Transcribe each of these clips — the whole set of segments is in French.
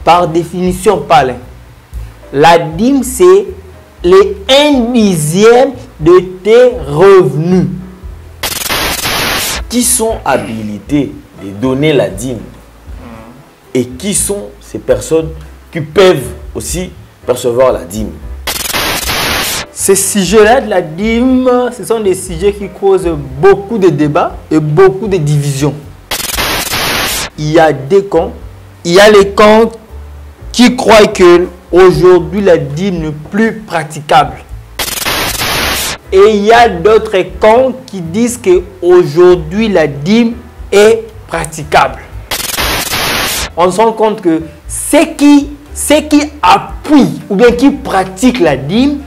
par définition parle, la dîme c'est les 1/10 de tes revenus. Qui sont habilités de donner la dîme? Et qui sont ces personnes qui peuvent aussi percevoir la dîme? Ces sujets-là de la dîme, ce sont des sujets qui causent beaucoup de débats et beaucoup de divisions. Il y a des camps. Il y a les camps qui croient que aujourd'hui la dîme n'est plus praticable. Et il y a d'autres camps qui disent que aujourd'hui la dîme est praticable. On se rend compte que ceux qui appuient ou bien qui pratiquent la dîme,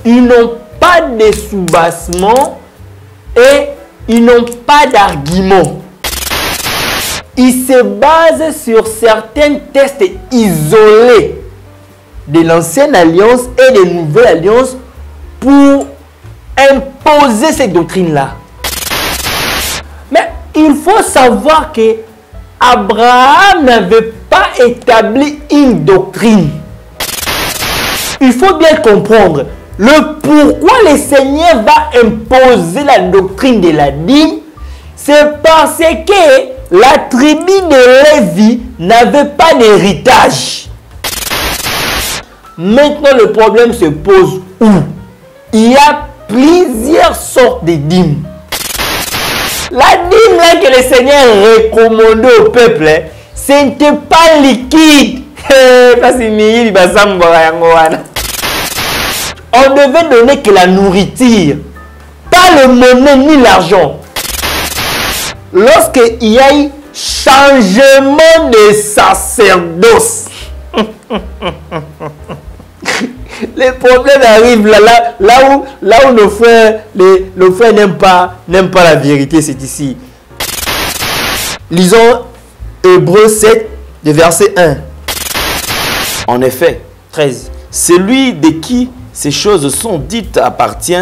ils n'ont pas de sous-bassement et ils n'ont pas d'argument. Ils se basent sur certains tests isolés de l'ancienne alliance et de nouvelle alliance pour imposer cette doctrine-là. Mais il faut savoir que Abraham n'avait pas établi une doctrine. Il faut bien comprendre le pourquoi le Seigneur va imposer la doctrine de la dîme. C'est parce que la tribu de Lévi n'avait pas d'héritage. Maintenant, le problème se pose où? Il y a plusieurs sortes de dîmes. La dîme là que le Seigneur recommandait au peuple, ce n'était pas liquide. On devait donner que la nourriture, pas le monnaie ni l'argent. Lorsqu'il y a eu changement de sacerdoce, les problèmes arrivent là où le frère n'aime pas la vérité, c'est ici. Lisons Hébreux 7, de verset 1. En effet, 13. celui de qui ces choses sont dites appartient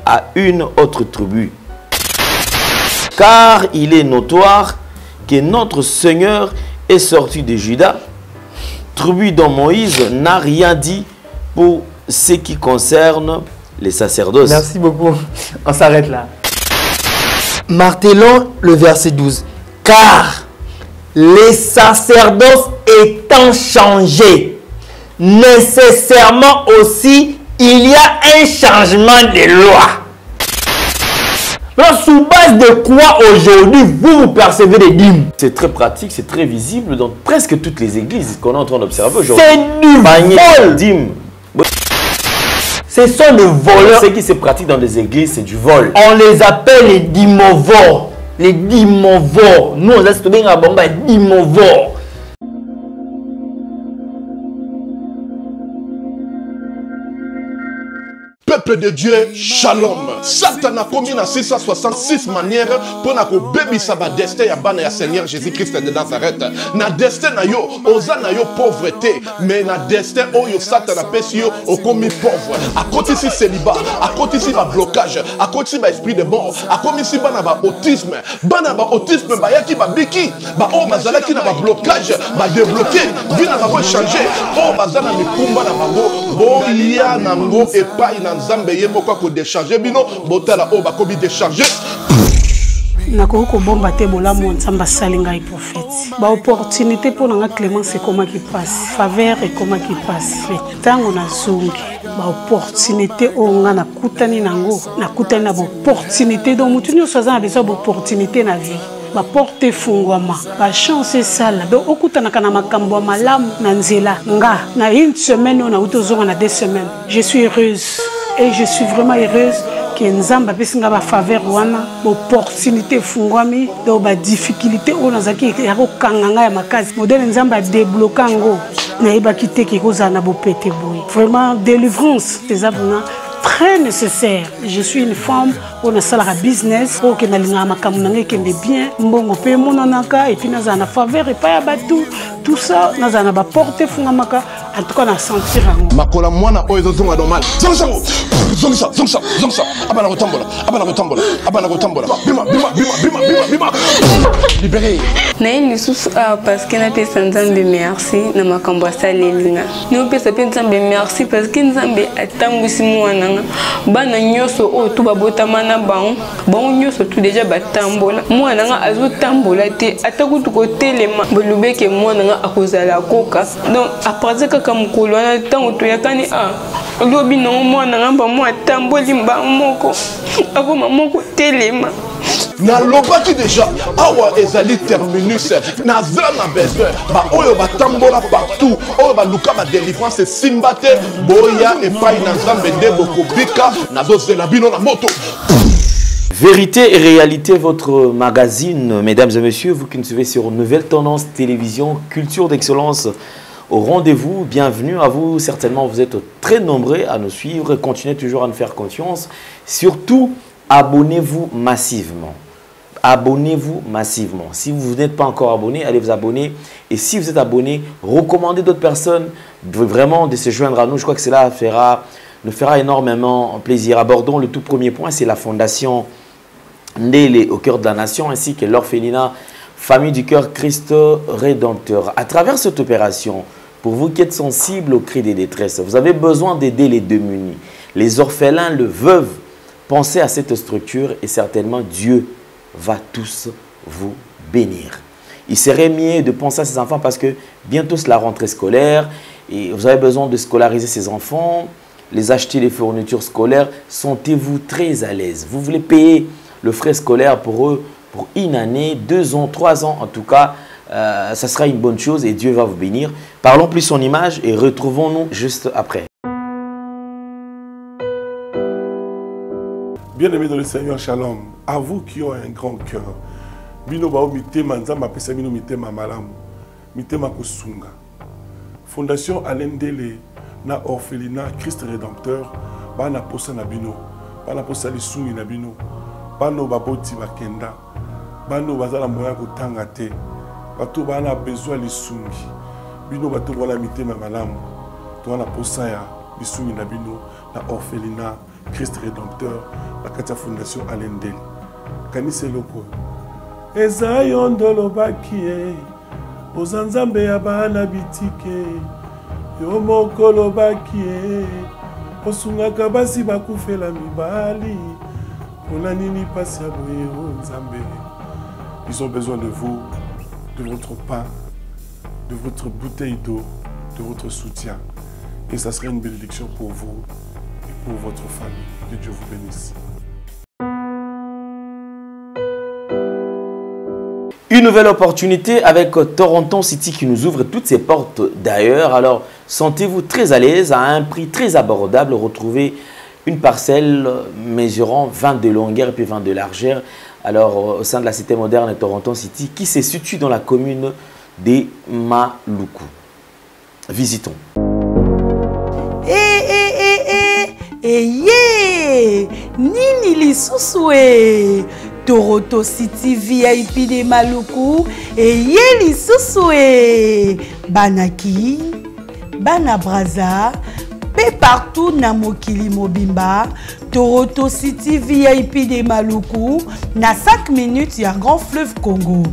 à une autre tribu. Car il est notoire que notre Seigneur est sorti de Juda, tribu dont Moïse n'a rien dit pour ce qui concerne les sacerdoces. Merci beaucoup. On s'arrête là. Martelons le verset 12. Car les sacerdoces étant changés, nécessairement aussi, il y a un changement de loi. Alors, sous base de quoi aujourd'hui vous percevez des dîmes? C'est très pratique, c'est très visible dans presque toutes les églises qu'on est en train d'observer aujourd'hui. C'est du vol. Dîme. Ce sont des voleurs. Ce qui se pratique dans les églises, c'est du vol. On les appelle les dimovores. Les dimovores. Nous, on a ce bien à bomba dimovores. Peuple de Dieu, shalom. Satan a commis dans 666 manières pour que bébé saba destin ya bana ya Seigneur Jésus-Christ de Nazareth. Na destin na yo, oza na yo pauvreté, mais na destin oyo Satan a pesi yo au commis pauvre. À côté si célibat, à côté si ba blocage, à côté si ba esprit de mort, à côté si bana ba autisme ba yaki ba biki, ba o bazala ki na ba blocage, ba débloquer, vie na ba changer, o bazala mi kumba na bango, bo ya nango et pas Nzambe yemo kwa ko décharger bino botala o ba ko bi décharger Nako ko bomba te bola mo Nzamba salinga et prophète. Ba opportunité pour nga Clémence et comment qui passe, faveur et comment qui passe. Tango na zongi ba opportunité o nga na kutani nango, na kutani na opportunité donc mutu nyo soza na besoin d'opportunité na vie. Ba porte fungwama, ba chance sala. Donc okutana kana makambo malamu na nzela nga na une semaine on a utozonga na 2 semaines. Je suis heureuse. Et je suis vraiment heureuse que Nzamba pesinga ba faveur wana, opportunité fungwami, do ba difficulté o nazaki ya ko kanganga ya makazi. Modèle Nzamba débloquer ngo na iba kité ki koza na bo pété boy. Vraiment délivrance des abona très nécessaire. Je suis une femme on a salara business, o ke na linga makamu nanga kende bien, mbongo pe monanaka et puis naza na faveur et pas ya batou. Tout ça naza na ba porte fungamaka En tout cas, on a senti rango. Makola mwana oyo zonga normal. Zongsa. Abana rotambola. Bima. Libéré. Naïli sous parce que n'a pas Nzambe merci na makambo salelinga. Nous pesa pe Nzambe merci parce que Nzambe atambusi mwana bana nyoso o tu babota mana bon nyoso tu déjà batambola. Mwana nga azo tambola te atakutu ko telema bolubeke mwana nga akozala koka. Donc après que comme kolona tango to yakani lobi no mwana nga ba mwa tamboli mba moko. Akoma moko telema. Na lobaki déjà awa ezali terminus na zana besoin ba oyo batambola partout oyo ba luka ba délivrance simbate boya et pai na Nzambe de bokobika na dozela bino na moto. Vérité et réalité, votre magazine, mesdames et messieurs, vous qui nous suivez sur Nouvelle Tendance Télévision, Culture d'Excellence, au rendez-vous, bienvenue à vous. Certainement, vous êtes très nombreux à nous suivre, continuez toujours à nous faire confiance. Surtout, abonnez-vous massivement. Abonnez-vous massivement. Si vous n'êtes pas encore abonné, allez vous abonner. Et si vous êtes abonné, recommandez d'autres personnes vraiment de se joindre à nous. Je crois que cela nous fera énormément plaisir. Abordons le tout premier point, c'est la fondation Ndélé au cœur de la nation ainsi que l'orphelinat Famille du Cœur Christ Rédempteur. À travers cette opération, pour vous qui êtes sensibles aux cris des détresses, vous avez besoin d'aider les démunis, les orphelins, les veuves. Pensez à cette structure et certainement Dieu va tous vous bénir. Il serait mieux de penser à ces enfants parce que bientôt c'est la rentrée scolaire et vous avez besoin de scolariser ces enfants, les acheter les fournitures scolaires. Sentez-vous très à l'aise. Vous voulez payer le frais scolaire pour eux pour une année, 2 ans, 3 ans en tout cas, ça sera une bonne chose et Dieu va vous bénir. Parlons plus son image et retrouvons-nous juste après. Bien-aimés dans le Seigneur, shalom. À vous qui ont un grand cœur. Bino bao mitema nzamba pesa bino mitema malamu. Mitema kosunga. Fondation Alain Ndélé na orphelinat Christ Rédempteur bana posa na bino. Bana posa lisungi na bino. Bano baboti bakenda. Bano bazala moya kotanga te. Bato bana besoin lisungi. Bino bato wala mitema malamu. To wana posa ya lisungi na bino na orphelinat Christ Rédempteur, la Katia Fondation Alain Ndélé. Kanise loko. Eza yondolo bakie, ozanzambe ya bana bitike, yo mokolo bakie, osungaka basi bakufela mibali, pona nini pasi ya boye o nzambe. Ils ont besoin de vous, de votre pain, de votre bouteille d'eau, de votre soutien. Et ça serait une bénédiction pour vous. Pour votre famille. Que Dieu vous bénisse. Une nouvelle opportunité avec Toronto City qui nous ouvre toutes ses portes d'ailleurs. Alors, sentez-vous très à l'aise à un prix très abordable. Retrouvez une parcelle mesurant 20 de longueur et puis 20 de largeur. Alors, au sein de la cité moderne de Toronto City qui se situe dans la commune de Maluku. Visitons. Nini lisusu Toronto City VIP de Maluku lisusu banaki bana braza pe partout na mokili mobimba. Toronto City VIP de Maluku na 5 minutes ya Grand Fleuve Congo.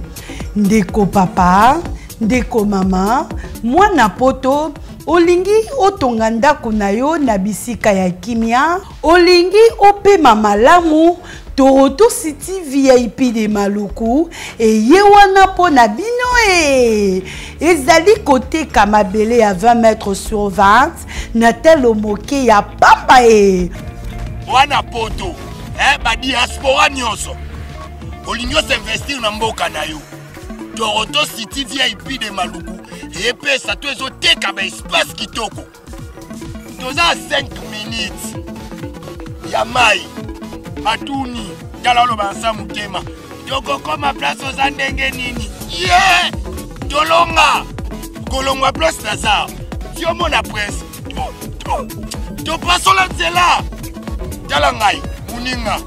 Ndeko papa, ndeko mama, mwana poto olingi otonga ndako na yo na bisika ya kimia, olingi opema malamu. Toronto City VIP de Maluku ye wana po na bino ezali kote kamabele ya 20 mètres sur 20 na telo moke ya papa wana poto ba diaspora nyonso olingi investir na mboka na yo. Toronto City VIP de Maluku epesa to ezoteka ba espace kitoko. Toza 5 minutes ya mai matuni talalo bansa mutema toko koma place oza ndenge nini tolonga kolongwa place Lazare tio mona presse to pasola nzela tala ngai muninga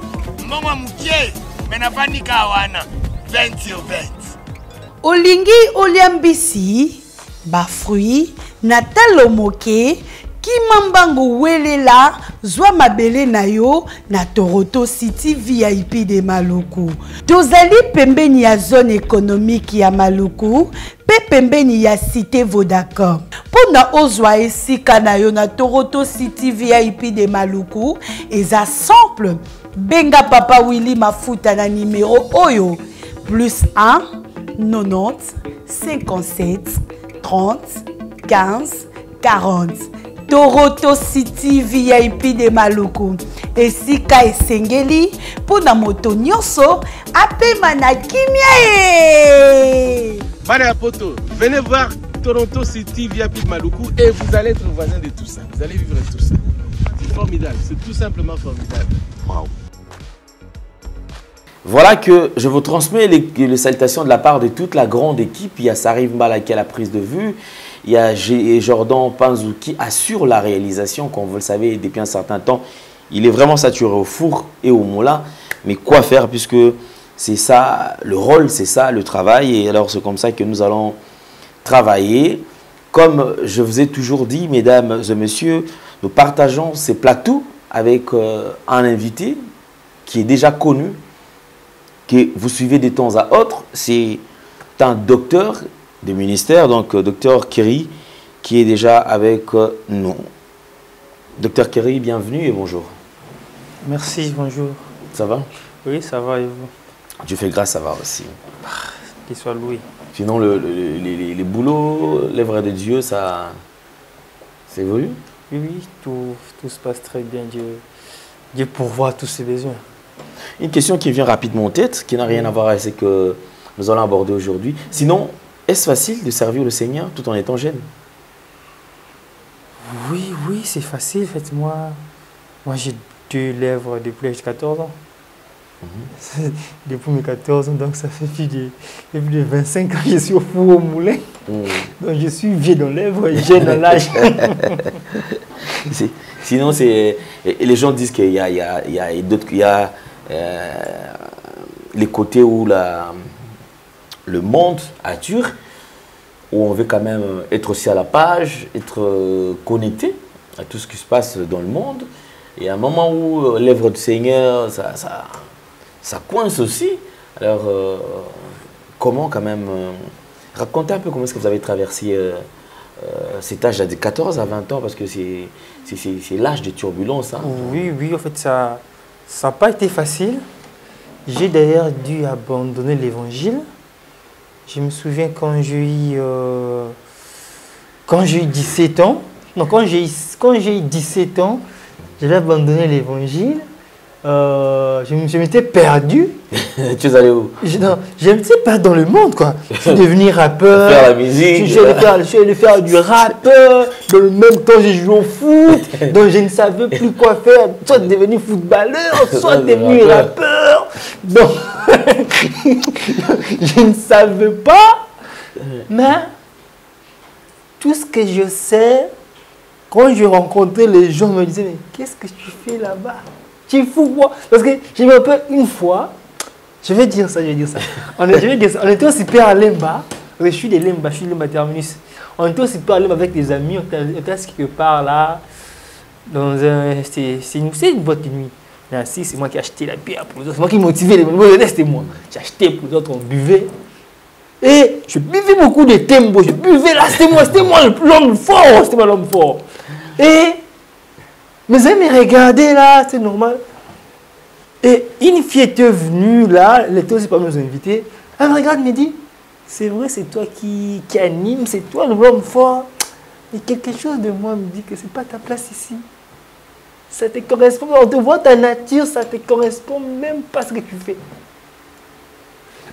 mbongo mukie menafandika wana 20 sur 20. Olingi oliambisi bafruit na talo moke kimambangu welela zwa mabele na yo na Toronto City VIP de Maluku. Tozali pembeni ya zone économique ya Maluku pe pembeni ya cité Vodacom. Pona ozwa esika na yo na Toronto City VIP de Maluku eza simple. Benga Papa Willy Mafuta na numéro oyo +1 90 57 30 15 40. Toronto City VIP de Maluku. Esika esengeli pona moto nyonso apema na kimia e. Bana poto, venez voir Toronto City VIP de Maluku et vous allez être voisin de tout ça. Vous allez vivre tout ça. C'est formidable, c'est tout simplement formidable. Wow. Voilà que je vous transmets les salutations de la part de toute la grande équipe. Il y a Sariv Mbala qui a la prise de vue. Il y a Jordan Panzou qui assure la réalisation. Comme vous le savez, depuis un certain temps, il est vraiment saturé au four et au moulin. Mais quoi faire puisque c'est ça le rôle, c'est ça le travail. Et alors c'est comme ça que nous allons travailler. Comme je vous ai toujours dit, mesdames et messieurs, nous partageons ces plateaux avec un invité qui est déjà connu, que vous suivez de temps à autre. C'est un docteur du ministère, donc docteur Kerry, qui est déjà avec nous. Docteur Kerry, bienvenue et bonjour. Merci, bonjour. Ça va? Oui, ça va et vous? Dieu fait grâce, ça va aussi. Qu'il soit loué. Sinon, les boulots, l'œuvre de Dieu, ça évolue? Oui, oui, tout se passe très bien. Dieu pourvoit tous ses besoins. Une question qui vient rapidement en tête, qui n'a rien à voir avec ce que nous allons aborder aujourd'hui. Sinon, est-ce facile de servir le Seigneur tout en étant jeune? Oui, oui, c'est facile. En fait, moi j'ai 2 lèvres depuis l'âge de 14 ans. Depuis mes 14 ans, donc ça fait plus de 25 ans que je suis au four au moulin. Donc je suis vieux dans lèvres et jeune dans l'âge. Sinon, les gens disent qu'il y a d'autres, il y a les côtés où le monde attire, où on veut quand même être aussi à la page, être connecté à tout ce qui se passe dans le monde. Et à un moment où l'œuvre du Seigneur, ça coince aussi. Alors, comment quand même... racontez un peu comment est-ce que vous avez traversé cet âge de 14 à 20 ans, parce que c'est l'âge de turbulence. Hein. Oui, oui, en fait, ça n'a pas été facile. J'ai d'ailleurs dû abandonner l'évangile. Je me souviens quand j'ai eu 17 ans, non, quand j'ai eu 17 ans, j'avais abandonné l'évangile. Je m'étais perdu. Tu es allé où? Je n'étais pas dans le monde, quoi. Je suis devenu rappeur. Faire la musique. Je suis allé faire du rappeur. Dans le même temps, j'ai joué au foot. Donc, je ne savais plus quoi faire. Soit devenu footballeur, soit devenu rappeur. Donc, je ne savais pas. Mais tout ce que je sais, quand je rencontrais les gens, me disaient, mais qu'est-ce que tu fais là-bas? Tu fous quoi? Parce que je me rappelle une fois, je vais dire ça. On était au super à Lemba. Je suis de Lemba, Terminus. On était au super à Lemba avec des amis, on était assis quelque part là. C'est une boîte de nuit. Là-ci, c'est moi qui ai acheté la bière pour les autres. C'est moi qui motivais les gens. C'était moi. J'ai acheté pour les autres, on buvait. Et je buvais beaucoup de tembo. Je buvais là, c'était moi l'homme fort. C'était moi l'homme fort. Et mes amis me regardaient là, c'est normal. Et une fille était venue là, elle était aussi parmi nos invités. Elle me regarde, me dit, c'est vrai, c'est toi qui anime, c'est toi l'homme fort. Mais quelque chose de moi me dit que c'est pas ta place ici. Ça te correspond, on te voit ta nature, ça te correspond même pas ce que tu fais.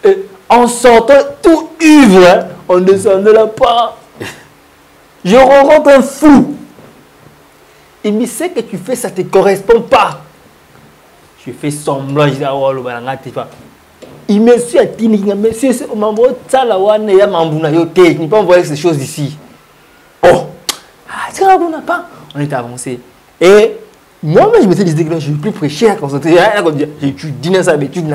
Et en sortant tout ivre, hein, on descendait là-bas. Je rencontre un fou. Il me dit, ce que tu fais, ça ne te correspond pas. Je fais semblant, je dis, oh, le balanga, tu pas. Il me suit à Tini, monsieur, on m'a envoyé ça là, je n'ai pas envoyé ces choses ici. Oh, c'est grave, on n'a pas. On est avancé. Et moi-même, je me suis dit que je ne suis plus prêché à concentrer. J'ai étudié dans sa étude,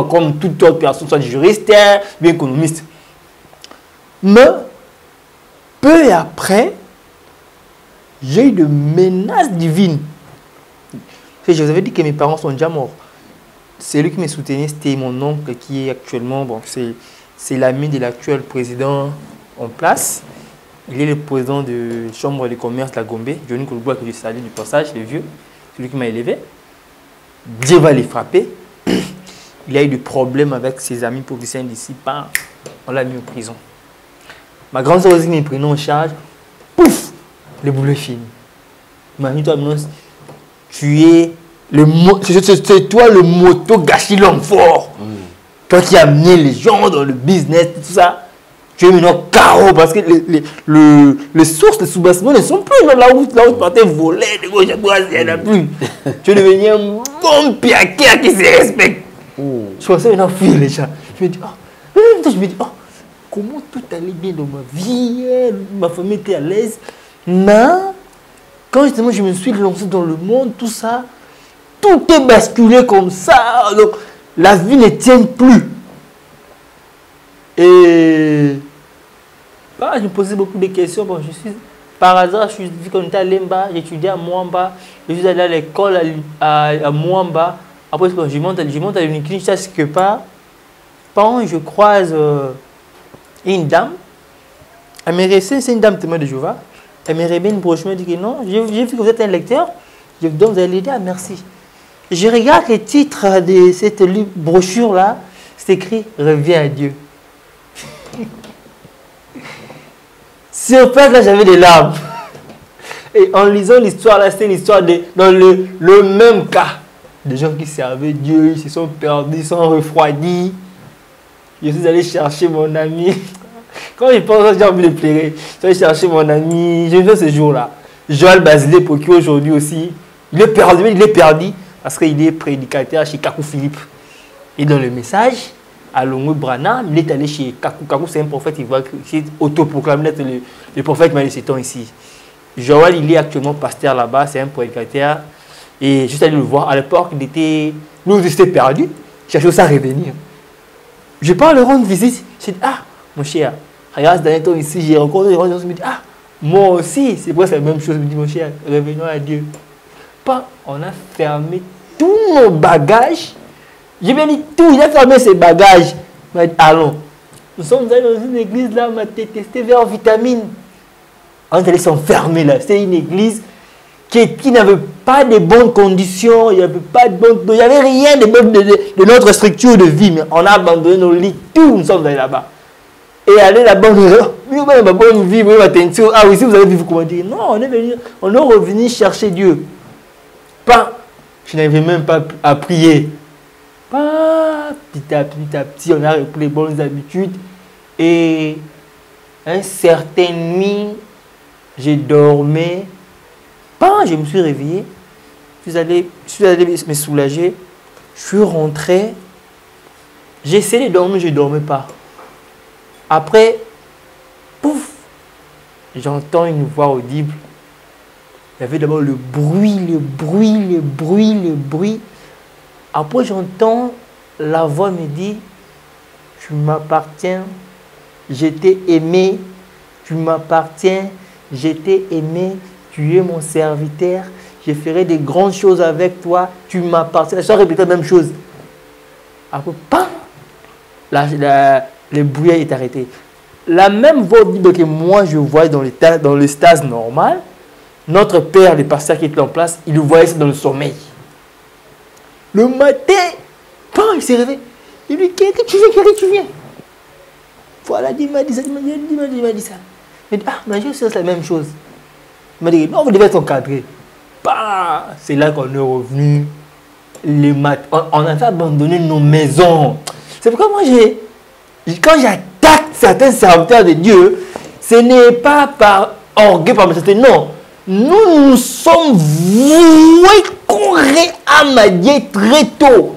comme toute autre personne, soit juriste, bien économiste. Mais peu après, j'ai eu de menaces divines. Je vous avais dit que mes parents sont déjà morts. Celui qui me soutenait, c'était mon oncle qui est actuellement, bon, c'est l'ami de l'actuel président en place. Il est le président de la Chambre de commerce de la Gombe, Johnny Kolboua, que je salue du passage, le vieux, celui qui m'a élevé. Dieu va les frapper. Il a eu des problèmes avec ses amis politiciens d'ici, on l'a mis en prison. Ma grande soeur aussi m'a pris en charge. Pouf, le boulot est fini. Imagine-toi, tu es c'est toi le moto gâchis l'homme fort. Toi qui as amené les gens dans le business, tout ça. Tu es maintenant carreau parce que les sources de sous-bassement ne sont plus dans la route. La route partait voler, de gauche à droite, il n'y en a plus. Tu es devenu un bon piaquet qui se respecte. Je pensais maintenant fuir les gens. Je me dis, comment tout allait bien dans ma vie, ma famille était à l'aise. Mais quand justement je me suis lancé dans le monde, tout ça, tout est basculé comme ça. Donc la vie ne tient plus. Et je me posais beaucoup de questions. Bon, par hasard, vu qu'on était à Lemba, j'étudiais à Mwamba, je suis allé à l'école à Mwamba. Après, quand je monte à l'Uniclinique, je sais que je croise une dame. Elle me restait, c'est une dame témoin de Jéhovah. Elle me remet une brochure, elle me dit que non, j'ai vu que vous êtes un lecteur, donc vous allez l'aider, merci. Je regarde les titres de cette brochure-là, c'est écrit « Reviens à Dieu ». Sur place, là, j'avais des larmes. Et en lisant l'histoire, là, c'était l'histoire dans le même cas. Des gens qui servaient Dieu, ils se sont perdus, ils sont refroidis. Je suis allé chercher mon ami. Quand je pense, j'ai envie de pleurer. Je suis allé chercher mon ami. J'ai vu ce jour-là. Joël Basile, pour qui aujourd'hui aussi, il est perdu parce qu'il est prédicateur chez Kakou Philippe. Et dans le message, à Longo Branham, il est allé chez Kakou. Kakou, c'est un prophète, il va autoproclamer être le prophète Malécéton ici. Joël, il est actuellement pasteur là-bas, c'est un prédicateur. Et je suis allé le voir. À l'époque, nous étions perdus. Je cherchais aussi à revenir. Je pars le rendre visite. Je dis, mon cher, regarde, dans un temps ici, j'ai rencontré des gens qui me disent, moi aussi, c'est presque la même chose. Je me dis, mon cher, revenons à Dieu. On a fermé tous nos bagages. J'ai bien dit tout, il a fermé ses bagages. Il m'a dit, allons. Nous sommes allés dans une église là, on m'a testé vers vitamine. On est allé s'enfermer là. C'était une église qui n'avait pas de bonnes conditions, il n'y avait rien de notre structure de vie. Mais on a abandonné nos lits, tout, nous sommes allés là-bas. Et aller là-bas, on a une bonne vie, oui, si vous avez vu, vous comment dire. Non, on est revenu chercher Dieu. Je n'avais même pas à prier. Petit à petit, on a repris les bonnes habitudes. Et une certaine nuit, j'ai dormi. Je me suis réveillé. Je suis allé me soulager. Je suis rentré. J'ai essayé de dormir, je ne dormais pas. Après, pouf, j'entends une voix audible. Il y avait d'abord le bruit. Après, j'entends la voix me dire, tu m'appartiens, je t'ai aimé, tu m'appartiens, je t'ai aimé, tu es mon serviteur, je ferai des grandes choses avec toi, tu m'appartiens. Je répète la même chose. Après, le bruit est arrêté. La même voix audible que moi, je vois dans le stase normal, notre père, le pasteur qui était en place, il le voyait dans le sommeil. Le matin, il s'est réveillé. Il lui dit, qu'est-ce que tu viens? Voilà, il m'a dit ça. Il dit, mais c'est la même chose. Il m'a dit, non, vous devez être encadré. C'est là qu'on est revenu. On a fait abandonner nos maisons. C'est pourquoi moi, quand j'attaque certains serviteurs de Dieu, ce n'est pas par orgueil, par méchanceté, non. Nous sommes voués à Dieu très tôt.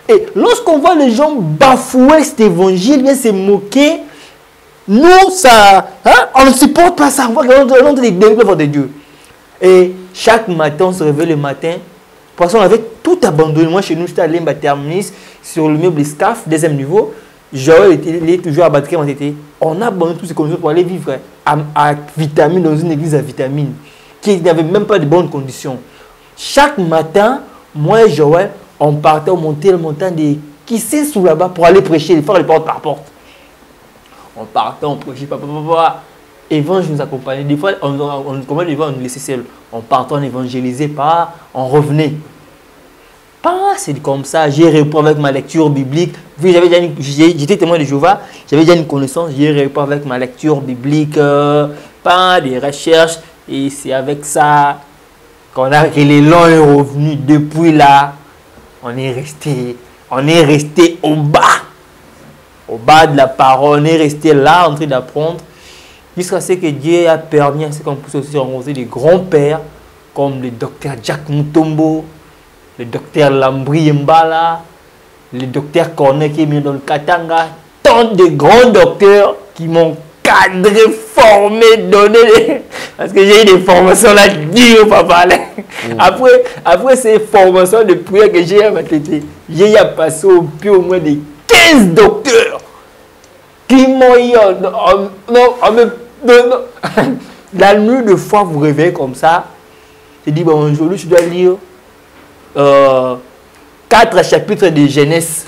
Et lorsqu'on voit les gens bafouer cet évangile, bien se moquer, nous, on ne supporte pas ça. On voit que les délivrés de Dieu. Et chaque matin, on se réveille le matin. Parce qu'on avait tout abandonné. Moi, chez nous, j'étais à Lemba Terminus, sur le meuble SCAF, deuxième niveau. Joël il est toujours abattu en été. On a abandonné toutes ces conditions pour aller vivre à vitamine dans une église à vitamine qui n'avait même pas de bonnes conditions. Chaque matin, moi et Joël, on partait, on montait le montagne de qui sait sous là-bas pour aller prêcher, faire les portes par porte. On partait, on prêchait, papa. Évangile nous accompagnait. Des fois, comment les gens nous laissaient seuls. On partait, on évangélisait pas, on revenait. Pas, c'est comme ça. J'ai répondu avec ma lecture biblique. J'étais témoin de Jéhovah, j'avais déjà une connaissance. J'ai répondu avec ma lecture biblique, pas des recherches. Et c'est avec ça qu'on a que l'élan est revenu. Depuis là, on est resté au bas de la parole. On est resté là en train d'apprendre. Jusqu'à ce que Dieu a permis à ce qu'on puisse aussi rencontrer des grands-pères comme le docteur Jack Mutombo, le docteur Lambri Mbala, le docteur Cornet qui est mis dans le Katanga, tant de grands docteurs qui m'ont cadré, formé, donné, parce que j'ai eu des formations là, dures, papa. Après ces formations de prière que j'ai à ma tête, j'ai passé au plus au moins de 15 docteurs qui m'ont eu la nuit de fois vous réveillez comme ça. Je dis bon aujourd'hui je dois lire 4 chapitres de Genèse.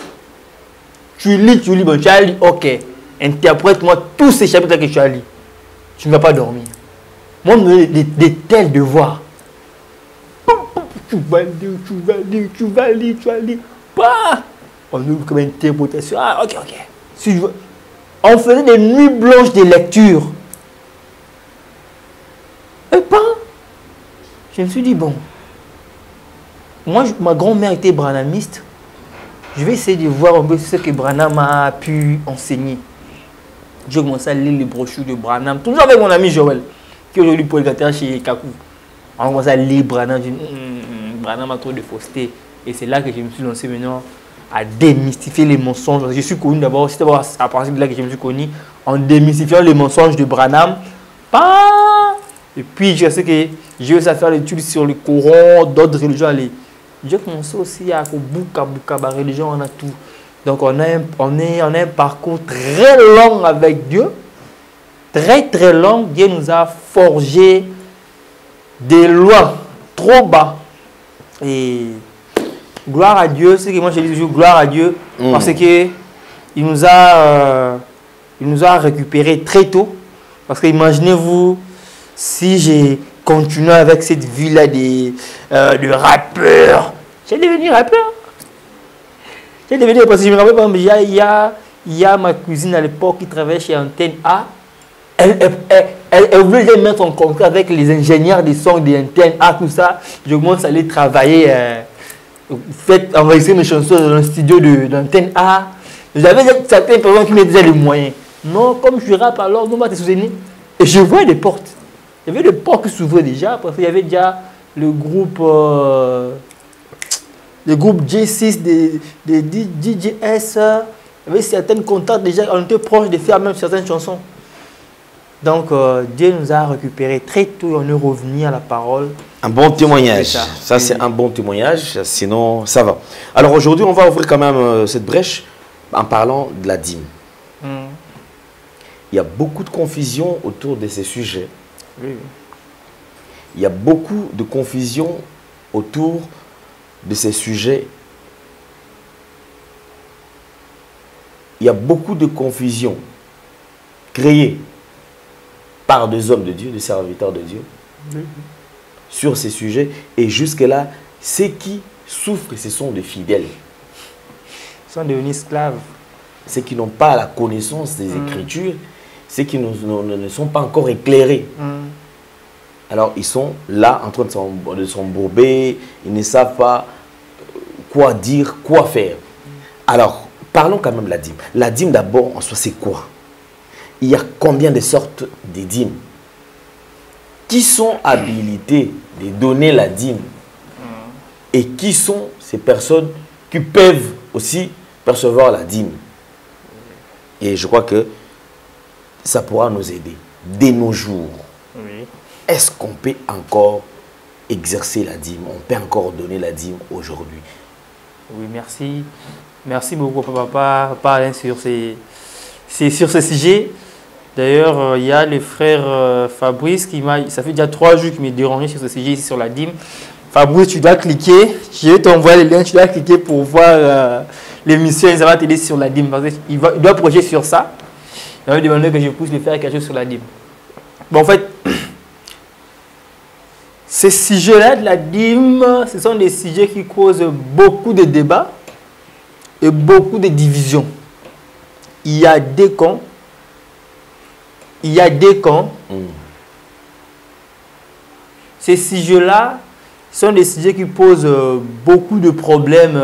Tu lis, bon tu as lu, ok. Interprète-moi tous ces chapitres que tu as lu. Tu ne vas pas dormir. Moi, on me donne des tels devoirs. Tu vas lire. Bah! On ouvre comme interprétation. Ah, ok. Si on faisait des nuits blanches de lecture. Et pas. Je me suis dit, bon. Moi, ma grand-mère était branhamiste. Je vais essayer de voir un peu ce que Branham a pu enseigner. J'ai commencé à lire les brochures de Branham. Toujours avec mon ami Joël, qui est aujourd'hui polygateur chez Kakou. On a commencé à lire Branham. J'ai dit, Branham a trop de fausseté. Et c'est là que je me suis lancé maintenant à démystifier les mensonges. Je suis connu d'abord, c'est d'abord à partir de là que je me suis connu, en démystifiant les mensonges de Branham. Et puis, je sais que j'ai eu à faire l'étude sur le Coran, d'autres religions. J'ai commencé aussi à bouka, la religion, on a tout. Donc, on a un parcours très long avec Dieu. Très long. Dieu nous a forgé des lois trop bas. Et gloire à Dieu, c'est que moi je dis toujours gloire à Dieu, parce que il nous a récupéré très tôt. Parce que imaginez-vous si j'ai continué avec cette vie-là de rappeur. J'ai devenu rappeur. Parce que je me rappelle, il y a ma cousine à l'époque qui travaillait chez Antenne A. Elle voulait mettre en contact avec les ingénieurs des sons d'Antenne A, tout ça. Je commence à aller travailler. Enregistrer mes chansons dans le studio d'Antenne A. J'avais certaines personnes qui me disaient les moyens. Non, comme je rappe alors, non, te souvenir. Et je vois des portes. Il y avait des portes qui s'ouvraient déjà, parce qu'il y avait déjà le groupe J6 des DJS. Il y avait certains contacts déjà, on était proches de faire même certaines chansons. Donc, Dieu nous a récupérés très tôt et on est revenu à la parole. Un bon témoignage. Ça, c'est un bon témoignage. Sinon, ça va. Alors, aujourd'hui, on va ouvrir quand même cette brèche en parlant de la dîme. Il y a beaucoup de confusion autour de ces sujets. Oui. Il y a beaucoup de confusion autour de ces sujets. Il y a beaucoup de confusion créée par des hommes de Dieu, des serviteurs de Dieu, sur ces sujets. Et jusque-là, ceux qui souffrent, ce sont des fidèles. Ils sont devenus esclaves. Ceux qui n'ont pas la connaissance des Écritures, ceux qui ne sont pas encore éclairés. Alors, ils sont là en train de s'embourber, ils ne savent pas quoi dire, quoi faire. Alors, parlons quand même de la dîme. La dîme, d'abord, en soi, c'est quoi? Il y a combien de sortes de dîmes? Qui sont habilités de donner la dîme? Et qui sont ces personnes qui peuvent aussi percevoir la dîme? Et je crois que ça pourra nous aider. De nos jours, est-ce qu'on peut encore exercer la dîme? On peut encore donner la dîme aujourd'hui? Oui, merci. Merci beaucoup, papa, Alain, sur ce sujet. D'ailleurs, il y a le frère Fabrice qui m'a... Ça fait déjà 3 jours qu'il m'est dérangé sur ce sujet ici sur la dîme. Fabrice, tu dois cliquer. Je vais t'envoyer le lien. Tu dois cliquer pour voir l'émission. Ça va t'aider sur la dîme. Parce qu'il doit projeter sur ça. Il va me demander que je puisse lui faire quelque chose sur la dîme. Bon, en fait, ces sujets-là de la dîme, ce sont des sujets qui causent beaucoup de débats et beaucoup de divisions. Il y a des camps. Ces sujets-là sont des sujets qui posent beaucoup de problèmes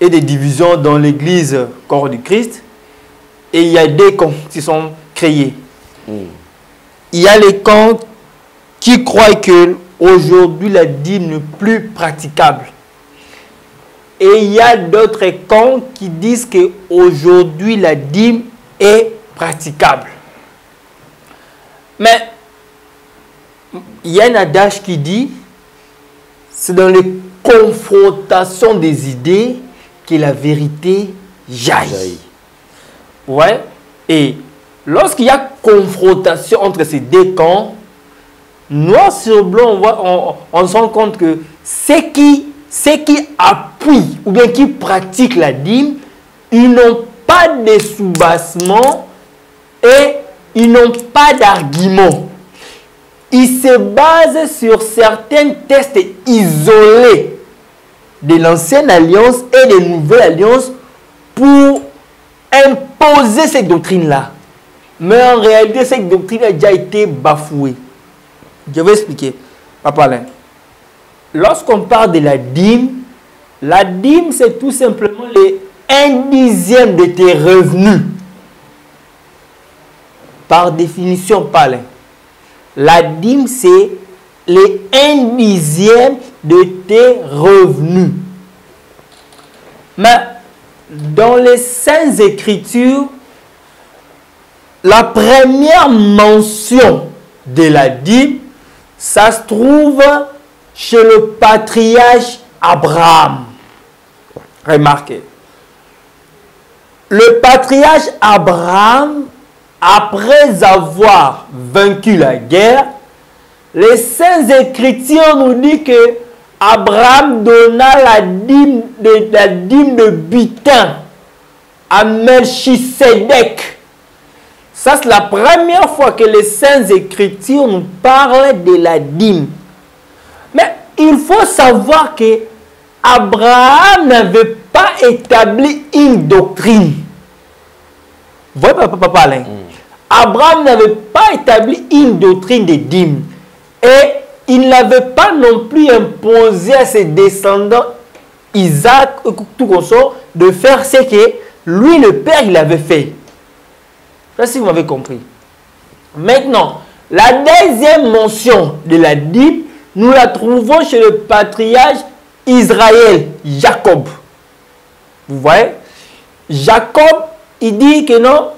et de divisions dans l'église corps du Christ. Et il y a des camps qui sont créés. Il y a les camps qui croient que aujourd'hui la dîme n'est plus praticable. Et il y a d'autres camps qui disent que aujourd'hui la dîme est praticable. Mais il y a un adage qui dit, c'est dans les confrontations des idées que la vérité jaillit. Ouais. Et lorsqu'il y a confrontation entre ces deux camps, noir sur blanc, on se rend compte que ceux qui appuient ou bien qui pratiquent la dîme, ils n'ont pas de soubassement et ils n'ont pas d'argument. Ils se basent sur certains textes isolés de l'ancienne alliance et de la nouvelle alliance pour imposer cette doctrine-là. Mais en réalité, cette doctrine a déjà été bafouée. Je vais expliquer. Papa Alain. Lorsqu'on parle de la dîme, c'est tout simplement les 1/10 de tes revenus. Par définition, Palin. La dîme, c'est les 1/10 de tes revenus. Mais dans les Saintes Écritures, la première mention de la dîme, ça se trouve chez le patriarche Abraham. Remarquez. Le patriarche Abraham, après avoir vaincu la guerre, les Saintes Écritures nous disent que Abraham donna la dîme de butin à Melchisedec. Ça, c'est la première fois que les Saintes Écritures nous parlent de la dîme. Mais il faut savoir que Abraham n'avait pas établi une doctrine. Vous voyez, papa Alain? Abraham n'avait pas établi une doctrine de dîme. Et il n'avait pas non plus imposé à ses descendants, Isaac, tout consort, de faire ce que lui, le père, il avait fait. Je sais si vous m'avez compris. Maintenant, la deuxième mention de la dîme, nous la trouvons chez le patriarche Israël, Jacob. Vous voyez? Jacob, il dit que non,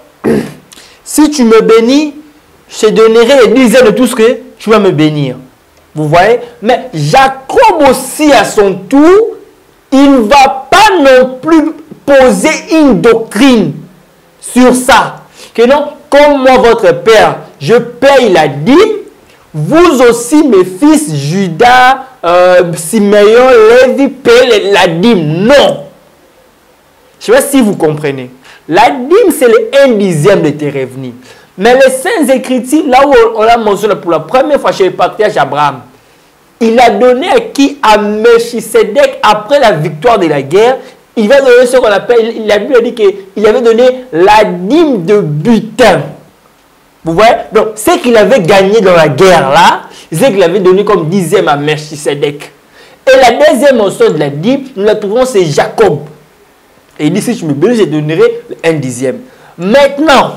si tu me bénis, je te donnerai les 10 de tout ce que tu vas me bénir. Vous voyez? Mais Jacob aussi, à son tour, il ne va pas non plus poser une doctrine sur ça. Que non, comme moi, votre père, je paye la dîme, vous aussi, mes fils, Judas, Simeon, Lévi, payent la dîme. Non. Je ne sais pas si vous comprenez. La dîme, c'est le 1/10 de tes revenus. Mais les Saintes Écritures, là où on l'a mentionné pour la première fois chez le patriarche Abraham, il a donné à qui? À Melchisedec, après la victoire de la guerre, il va donner ce qu'on appelle, la Bible dit qu'il avait donné la dîme de butin. Vous voyez? Donc, ce qu'il avait gagné dans la guerre là, c'est qu'il avait donné comme 10e à Melchisedec. Et la deuxième mention de la dîme, nous la trouvons, c'est Jacob. Et il dit, si tu me bénis, je donnerai 1/10. Maintenant,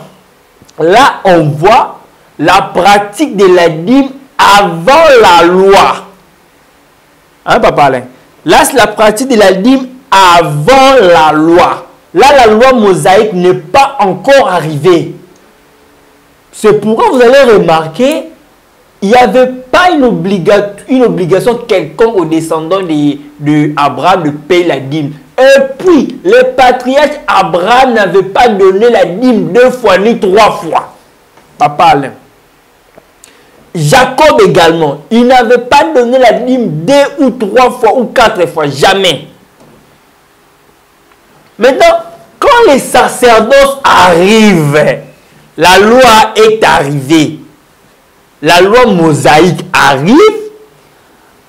là, on voit la pratique de la dîme avant la loi. Hein, papa Alain? Là, c'est la pratique de la dîme avant la loi. Là, la loi mosaïque n'est pas encore arrivée. C'est pourquoi vous allez remarquer, il n'y avait pas une obligation quelconque aux descendants d'Abraham de payer la dîme. Et puis, les patriarches Abraham n'avait pas donné la dîme 2 fois ni 3 fois. Papa Alain. Jacob également, il n'avait pas donné la dîme 2 ou 3 fois ou 4 fois, jamais. Maintenant, quand les sacerdoces arrivent, la loi est arrivée. La loi mosaïque arrive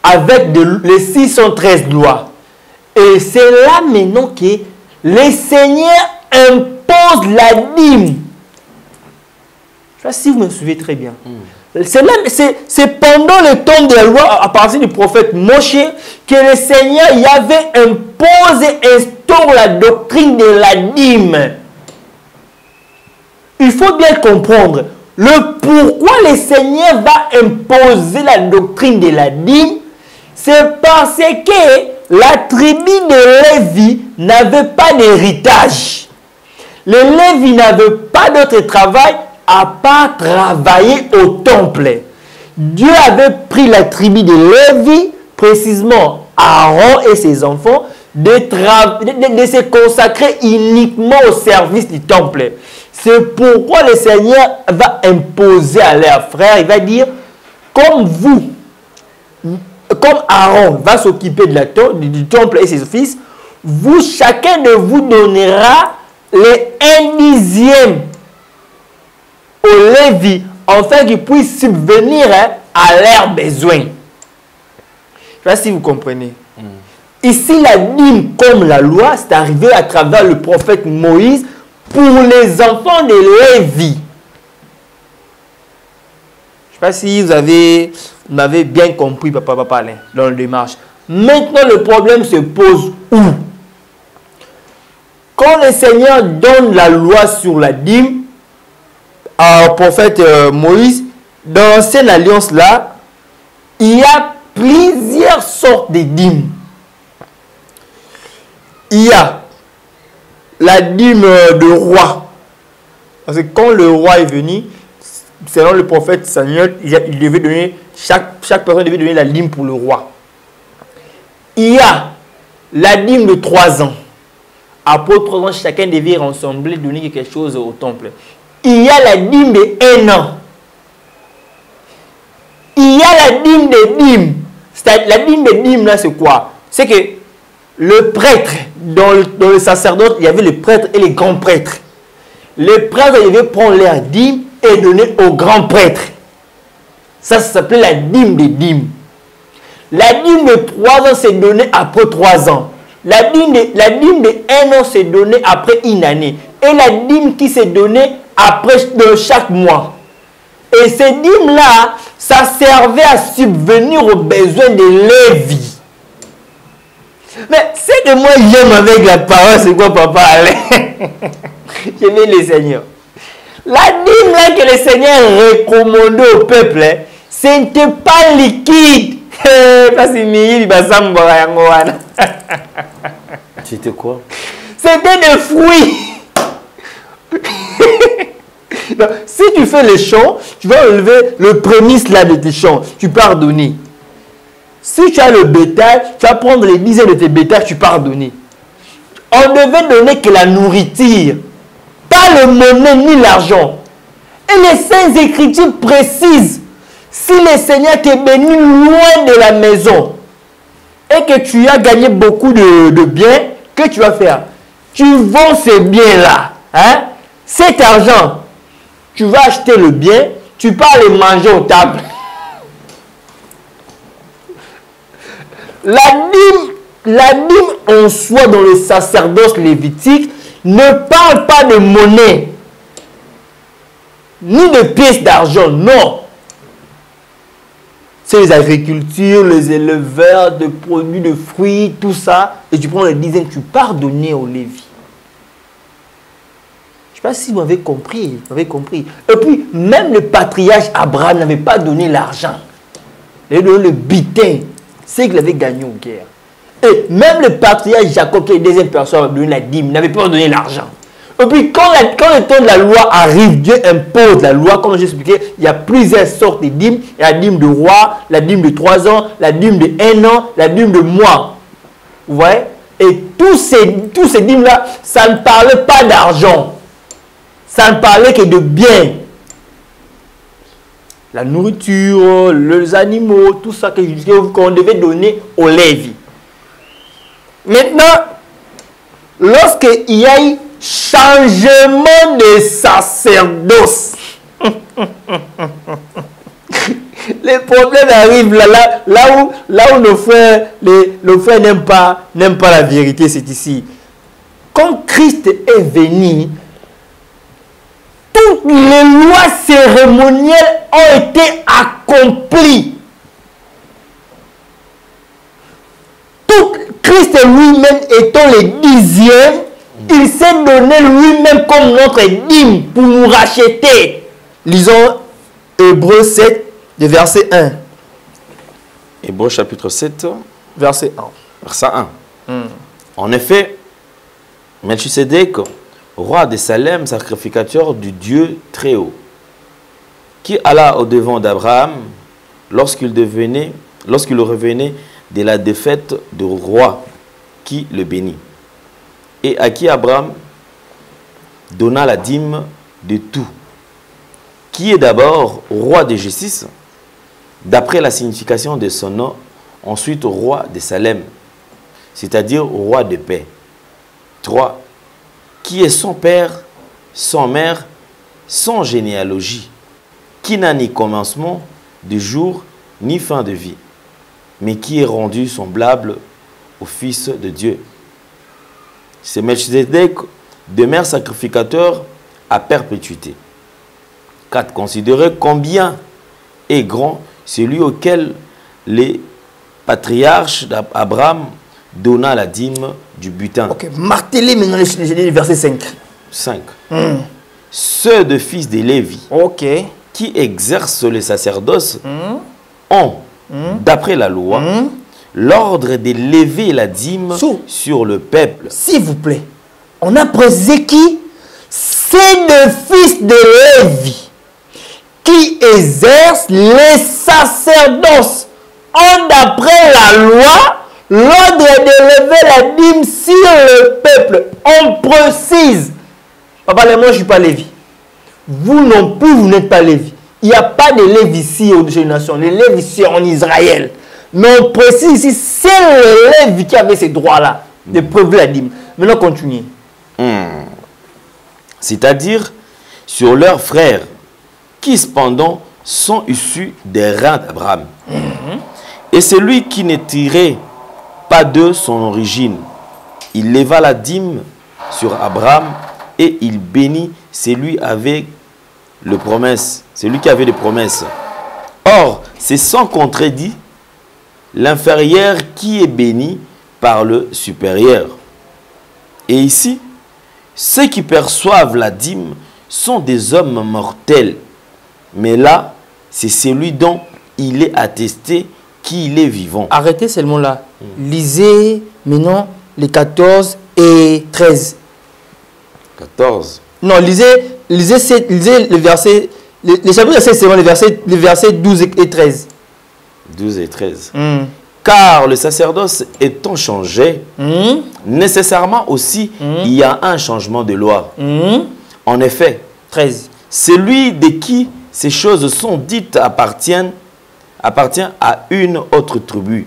avec les 613 lois. Et c'est là maintenant que les seigneurs imposent la dîme. Je ne sais pas si vous me suivez très bien. C'est pendant le temps de la loi, à partir du prophète Moshe, que le Seigneur y avait imposé, instauré la doctrine de la dîme. Il faut bien comprendre le pourquoi le Seigneur va imposer la doctrine de la dîme. C'est parce que la tribu de Lévi n'avait pas d'héritage. Les Lévi n'avaient pas d'autre travail à part travailler au temple. Dieu avait pris la tribu de Lévi, précisément Aaron et ses enfants, de se consacrer uniquement au service du temple. C'est pourquoi le Seigneur va imposer à leurs frères, il va dire, comme Aaron va s'occuper du temple et ses fils, chacun de vous donnera les 1/10 au Lévi, afin qu'ils puissent subvenir à leurs besoins. Je ne sais pas si vous comprenez. Ici, la dîme comme la loi, c'est arrivé à travers le prophète Moïse pour les enfants de Lévi. Je ne sais pas si vous m'avez bien compris, papa Alain, dans la démarche. Maintenant, le problème se pose où? Quand le Seigneur donne la loi sur la dîme, au prophète Moïse, dans l'ancienne alliance là, il y a plusieurs sortes de dîmes. Il y a la dîme de roi. Parce que quand le roi est venu, selon le prophète Samuel, il devait donner, chaque personne devait donner la dîme pour le roi. Il y a la dîme de 3 ans. Après 3 ans, chacun devait rassembler, donner quelque chose au temple. Il y a la dîme de 1 an. Il y a la dîme de dîmes. La dîme de dîmes, là, c'est quoi? C'est que le prêtre, dans le sacerdoce, il y avait les prêtres et les grands prêtres. Les prêtres devaient prendre leur dîme et donner aux grands prêtres. Ça s'appelait la dîme de dîmes. La dîme de 3 ans, c'est donné après 3 ans. La dîme de 1 an, c'est donné après 1 année. Et la dîme qui s'est donnée après de chaque mois. Et ces dîmes-là, ça servait à subvenir aux besoins de Lévi. Mais ce que moi j'aime avec la parole, c'est quoi, papa Alain? J'aime le Seigneur. La dîme là que le Seigneur recommandait au peuple, ce n'était pas liquide. C'était quoi? C'était des fruits. Donc, si tu fais les champs, tu vas enlever le prémisse là de tes champs, tu pardonnes. Si tu as le bétail, tu vas prendre les dizaines de tes bétails, tu pardonnes. On devait donner que la nourriture, pas le monnaie ni l'argent. Et les Saintes Écritures précisent, si le Seigneur t'est béni loin de la maison et que tu as gagné beaucoup de biens, que tu vas faire? Tu vends ces biens-là. Hein? Cet argent, tu vas acheter le bien, tu pars les manger aux tables. La dîme en soi dans le sacerdoce lévitique ne parle pas de monnaie, ni de pièces d'argent, non. C'est les agricultures, les éleveurs de produits, de fruits, tout ça. Et tu prends les dizaines, tu pars donner au Lévi. Je ne sais pas si vous avez compris. Et puis, même le patriarche Abraham n'avait pas donné l'argent. Il avait donné le butin. C'est qu'il avait gagné aux guerres. Et même le patriarche Jacob, qui est la deuxième personne, a donné la dîme, n'avait pas donné l'argent. Et puis, quand le temps de la loi arrive, Dieu impose la loi. Comme j'ai expliqué, il y a plusieurs sortes de dîmes. Il y a la dîme de roi, la dîme de 3 ans, la dîme de 1 an, la dîme de mois. Vous voyez? Et tous ces dîmes-là, ça ne parlait pas d'argent. Ça ne parlait que de biens. La nourriture, les animaux, tout ça qu'on devait donner aux Lévis. Maintenant, lorsqu'il y a eu changement de sacerdoce, les problèmes arrivent là où le frère n'aime pas la vérité, c'est ici. Quand Christ est venu, toutes les lois cérémonielles ont été accomplies. Christ lui-même étant le 10e, il s'est donné lui-même comme notre dîme pour nous racheter. Lisons Hébreux 7, de verset 1. Hébreux chapitre 7, verset 1. Verset 1. En effet, Melchisedec, roi de Salem, sacrificateur du Dieu très haut, qui alla au-devant d'Abraham lorsqu'il revenait de la défaite du roi qui le bénit, et à qui Abraham donna la dîme de tout, qui est d'abord roi de justice, d'après la signification de son nom, ensuite roi de Salem, c'est-à-dire roi de paix. 3. Qui est sans père, sans mère, sans généalogie, qui n'a ni commencement de jour, ni fin de vie, mais qui est rendu semblable au Fils de Dieu. C'est Melchisedec, demeure sacrificateur à perpétuité. 4. Considérez combien est grand celui auquel les patriarches d'Abraham donna la dîme du butin. Ok, martelez maintenant le verset 5. 5. Ceux de fils de Lévi, qui exercent le sacerdoce, ont, d'après la loi, l'ordre de lever la dîme sur le peuple. S'il vous plaît, on a précisé qui? C'est le fils de Lévi qui exerce les sacerdoces. On, d'après la loi, l'ordre de lever la dîme sur le peuple. On précise. Papa, moi, je ne suis pas Lévi. Vous non plus, vous n'êtes pas Lévi. Il n'y a pas de Lévi ici au-dessus des nations. Les Lévi, c'est en Israël. Mais on précise ici, c'est le Lévi qui avait ces droits-là de prélever la dîme. Maintenant, continuez. C'est-à-dire sur leurs frères, qui cependant sont issus des reins d'Abraham. Et celui qui ne tirait pas de son origine, il leva la dîme sur Abraham et il bénit celui avec le promesse, celui qui avait des promesses. Or, c'est sans contredit l'inférieur qui est béni par le supérieur. Et ici, ceux qui perçoivent la dîme sont des hommes mortels. Mais là, c'est celui dont il est attesté qu'il est vivant. Arrêtez seulement là. Lisez maintenant les 14 et 13. 14. Non, lisez le verset, les chapitres 7, c'est les versets 12 et 13. 12 et 13. Car le sacerdoce étant changé, nécessairement aussi, il y a un changement de loi. En effet, 13. Celui de qui ces choses sont dites appartient à une autre tribu,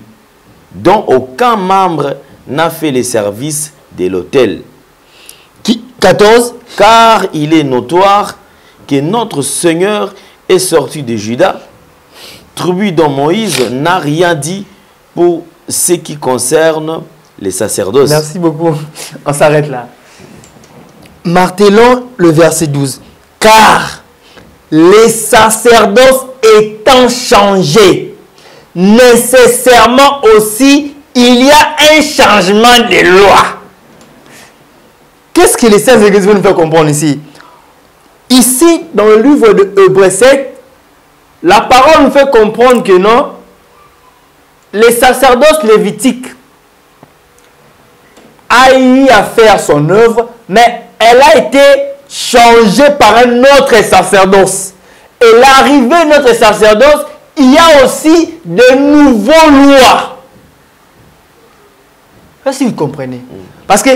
dont aucun membre n'a fait les services de l'autel. 14. Car il est notoire que notre Seigneur est sorti de Juda, tribu dont Moïse n'a rien dit pour ce qui concerne les sacerdoces. Merci beaucoup. On s'arrête là. Martelons le verset 12. Car les sacerdoces étant changés, nécessairement aussi, il y a un changement de loi. Qu'est-ce que les saints églises veulent nous faire comprendre ici? Ici, dans le livre de Hébreux 7, la parole nous fait comprendre que non, les sacerdoces lévitiques a eu à faire son œuvre, mais elle a été changée par un autre sacerdoce. Et l'arrivée de notre sacerdoce, il y a aussi de nouvelles lois. Je sais pas si vous comprenez. Parce que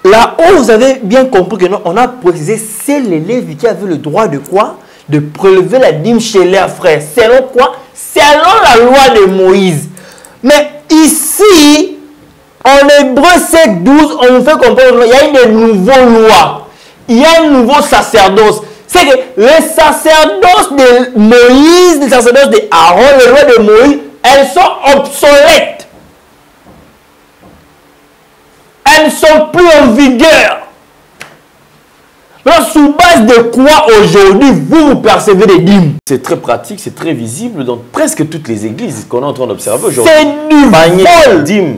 là-haut, vous avez bien compris que on a précisé, c'est les Lévites qui avaient le droit de quoi? De prélever la dîme chez leurs frères. Selon quoi? Selon la loi de Moïse. Mais ici, en Hébreu 7:12, on nous fait comprendre qu'il y a une nouvelle loi. Il y a un nouveau sacerdoce. C'est que les sacerdoces de Moïse, les sacerdoces d'Aaron, les lois de Moïse, elles sont obsolètes. Elles ne sont plus en vigueur. Alors, sous base de quoi aujourd'hui vous percevez des dîmes? C'est très pratique, c'est très visible dans presque toutes les églises qu'on est en train d'observer aujourd'hui. C'est du vol. Dîme.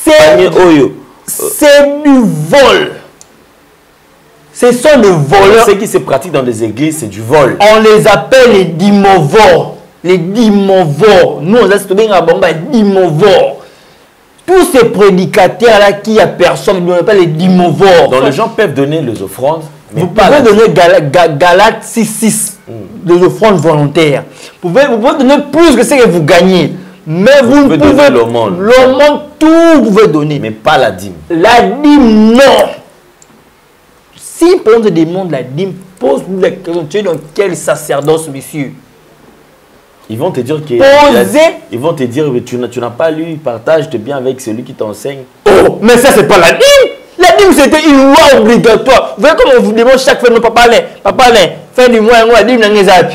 C'est du vol. Ce sont des voleurs. Ce qui se pratique dans les églises, c'est du vol. On les appelle les dimovores. Les dimovores. Nous, on a dit dimovores. Tous ces prédicateurs-là qui aperçoivent, on appelle les dimovores. Donc les gens peuvent donner les offrandes. Mais vous pouvez donner Galates 6:6, les offrandes volontaires. Vous pouvez donner plus que ce que vous gagnez. Mais vous ne pouvez donner l'aumône. L'aumône, tout vous pouvez donner. Mais pas la dîme. La dîme, non. Si on te demande la dîme, pose-vous la question, tu es dans quel sacerdoce, monsieur? Ils vont te dire que ils vont te dire que tu n'as pas lu, partage-te bien avec celui qui t'enseigne. Oh, mais ça c'est pas la dîme. La dîme c'était une loi obligatoire. Vous voyez comme on vous demande chaque fois, non, papa Alain, fin du mois, la dîme n'a pas.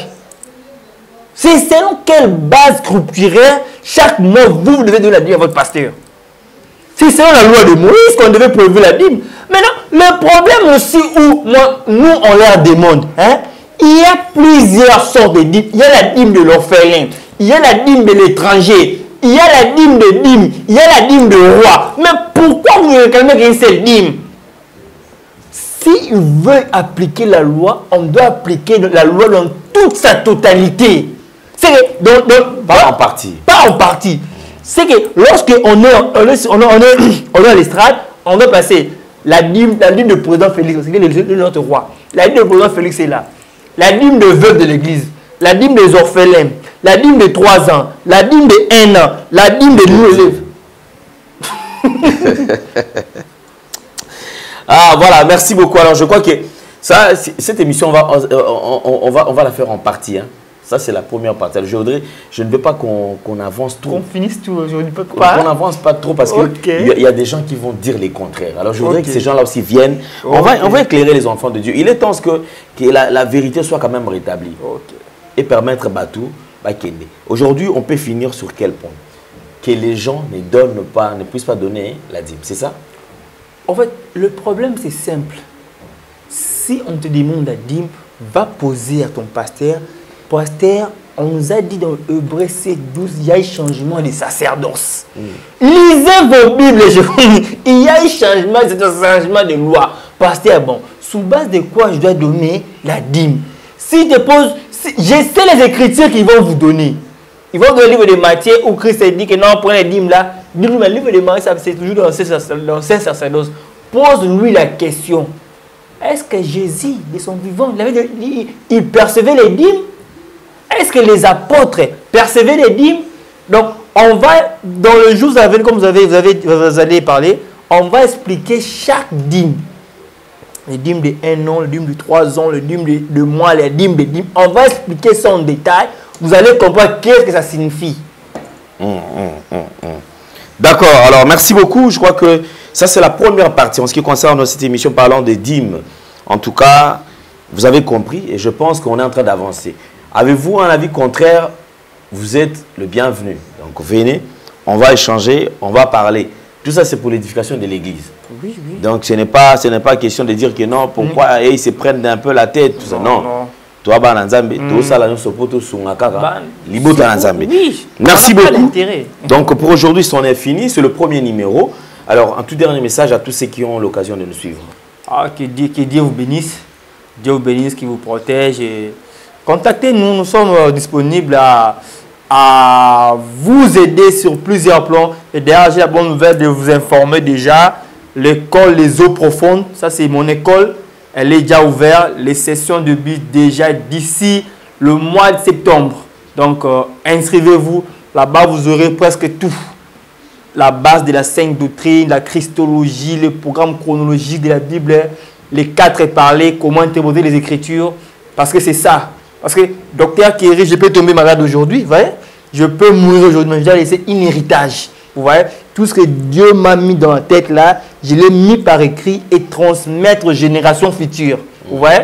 C'est selon quelle base scrupulaire chaque mois vous devez donner la dîme à votre pasteur. C'est selon la loi de Moïse qu'on devait prélever la dîme. Maintenant, le problème aussi où nous on leur demande, il y a plusieurs sortes de dîmes. Il y a la dîme de l'orphelin, il y a la dîme de l'étranger, il y a la dîme de dîme, il y a la dîme de roi. Mais pourquoi vous réclamez qu'une seule dîme? S'ils veulent appliquer la loi, on doit appliquer la loi dans toute sa totalité. Pas en partie. Pas en partie. C'est que lorsqu'on est à l'estrade, on doit passer la dîme de président Félix, c'est notre roi. La dîme de président Félix est là. La dîme de veuve de l'église, la dîme des orphelins, la dîme de 3 ans, la dîme de 1 an, la dîme de 2 élèves. Ah voilà, merci beaucoup. Alors je crois que ça, cette émission, on va la faire en partie. Ça, c'est la première partie. Je ne veux pas qu'on avance trop. Qu'on finisse tout aujourd'hui, pas. Qu'on n'avance pas trop parce qu'il y a des gens qui vont dire les contraires. Alors, je voudrais que ces gens-là aussi viennent. On va éclairer les enfants de Dieu. Il est temps que la vérité soit quand même rétablie. Et permettre Batou, Bakende. Aujourd'hui, on peut finir sur quel point? Que les gens ne puissent pas donner la dîme. C'est ça? En fait, le problème, c'est simple. Si on te demande la dîme, va poser à ton pasteur. Pasteur, on nous a dit dans Hébreu 7:12, il y a un changement de sacerdoce. Lisez vos Bibles, il y a un changement de loi. Pasteur, bon, sous base de quoi je dois donner la dîme? Si je te pose, je sais les écritures qu'ils vont vous donner. Ils vont donner le livre de Matthieu où Christ dit que non, prenez la dîme là. Le livre de Matthieu, c'est toujours dans ce sacerdoce. Pose-lui la question. Est-ce que Jésus, de son vivant, il percevait les dîmes? Est-ce que les apôtres percevaient les dîmes? Donc, on va, dans le jour comme vous allez parler, on va expliquer chaque dîme. Les dîmes de 1 an, les dîmes de 3 ans, les dîmes de 2 mois, les dîmes de dîmes. On va expliquer ça en détail. Vous allez comprendre qu'est-ce que ça signifie. D'accord, alors merci beaucoup. Je crois que ça, c'est la première partie en ce qui concerne cette émission parlant des dîmes. En tout cas, vous avez compris et je pense qu'on est en train d'avancer. Avez-vous un avis contraire? Vous êtes le bienvenu. Donc venez, on va échanger, on va parler. Tout ça, c'est pour l'édification de l'Église. Oui, oui. Donc ce n'est pas question de dire que non, pourquoi ils se prennent un peu la tête, tout ça. Non. Toi, merci beaucoup. Donc pour aujourd'hui, c'en est fini. C'est le premier numéro. Alors, un tout dernier message à tous ceux qui ont l'occasion de nous suivre. Que Dieu vous bénisse. Dieu vous bénisse, qui vous protège. Contactez-nous, nous sommes disponibles à vous aider sur plusieurs plans. Et d'ailleurs, j'ai la bonne nouvelle de vous informer déjà. L'école Les Eaux Profondes, ça c'est mon école. Elle est déjà ouverte. Les sessions de but déjà d'ici le mois de septembre. Donc, inscrivez-vous. Là-bas, vous aurez presque tout. la base de la sainte doctrine, la christologie, le programme chronologique de la Bible, les 4 parlers, comment interpréter les Écritures. Parce que c'est ça. Parce que, docteur Kéry, je peux tomber malade aujourd'hui, vous voyez? Je peux mourir aujourd'hui, mais j'ai laissé un héritage. Vous voyez? Tout ce que Dieu m'a mis dans la tête là, je l'ai mis par écrit et transmettre aux générations futures. Vous voyez?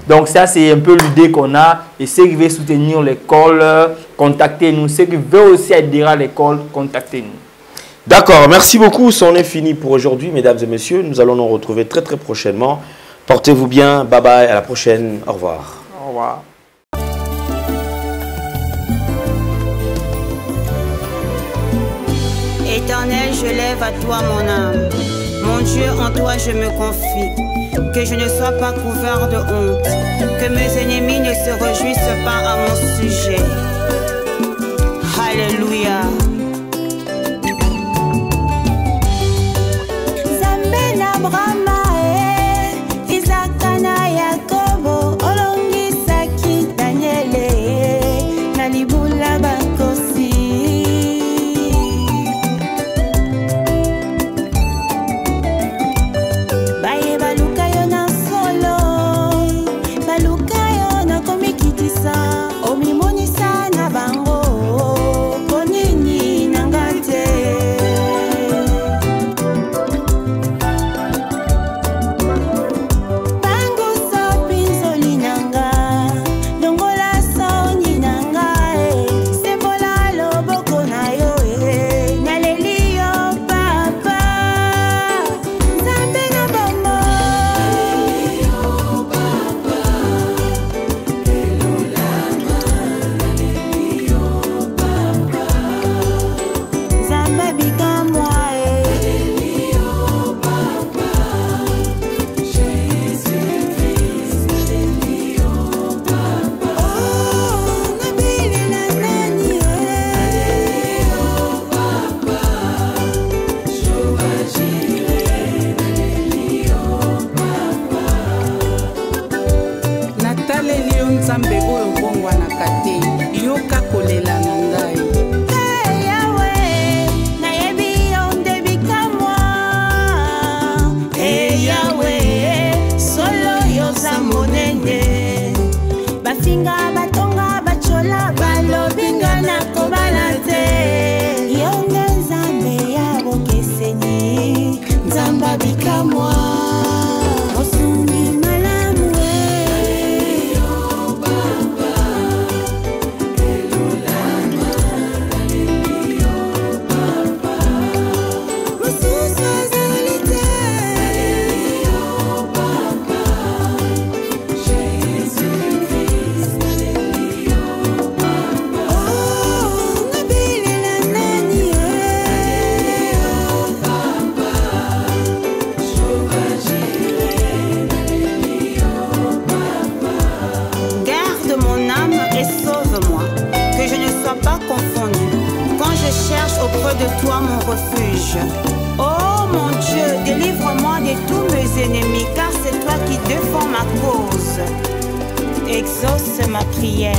Donc ça, c'est un peu l'idée qu'on a. Et ceux qui veulent soutenir l'école, contactez-nous. Ceux qui veulent aussi adhérer à l'école, contactez-nous. D'accord, merci beaucoup. C'en est fini pour aujourd'hui, mesdames et messieurs. Nous allons nous retrouver très très prochainement. Portez-vous bien. Bye bye. À la prochaine. Au revoir. Au revoir. Éternel, je lève à toi mon âme. Mon Dieu, en toi je me confie. Que je ne sois pas couvert de honte. Que mes ennemis ne se réjouissent pas à mon sujet. Alléluia. De toi mon refuge. Oh mon Dieu, délivre-moi de tous mes ennemis, car c'est toi qui défends ma cause. Exauce ma prière.